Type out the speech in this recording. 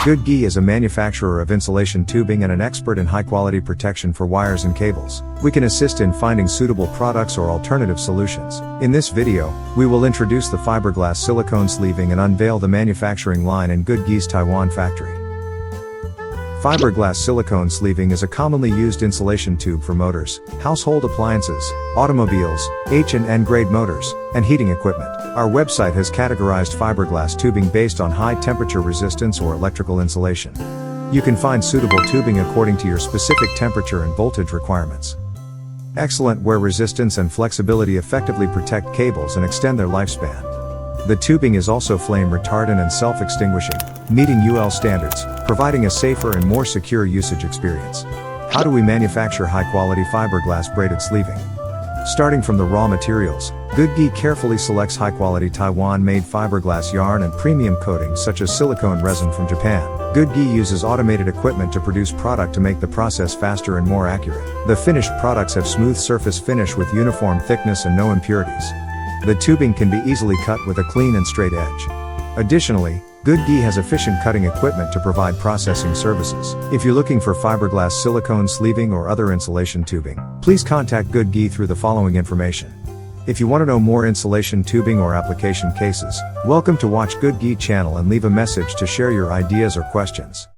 Goodgi is a manufacturer of insulation tubing and an expert in high-quality protection for wires and cables. We can assist in finding suitable products or alternative solutions. In this video, we will introduce the fiberglass silicone sleeving and unveil the manufacturing line in Goodgi's Taiwan factory. Fiberglass silicone sleeving is a commonly used insulation tube for motors, household appliances, automobiles, H&N grade motors, and heating equipment. Our website has categorized fiberglass tubing based on high temperature resistance or electrical insulation. You can find suitable tubing according to your specific temperature and voltage requirements. Excellent wear resistance and flexibility effectively protect cables and extend their lifespan. The tubing is also flame retardant and self-extinguishing, meeting UL standards, providing a safer and more secure usage experience. How do we manufacture high-quality fiberglass braided sleeving? Starting from the raw materials, Goodgi carefully selects high-quality Taiwan-made fiberglass yarn and premium coatings such as silicone resin from Japan. Goodgi uses automated equipment to produce product to make the process faster and more accurate. The finished products have smooth surface finish with uniform thickness and no impurities. The tubing can be easily cut with a clean and straight edge. Additionally, Goodgi has efficient cutting equipment to provide processing services. If you're looking for fiberglass silicone sleeving or other insulation tubing, please contact Goodgi through the following information. If you want to know more insulation tubing or application cases, welcome to watch Goodgi channel and leave a message to share your ideas or questions.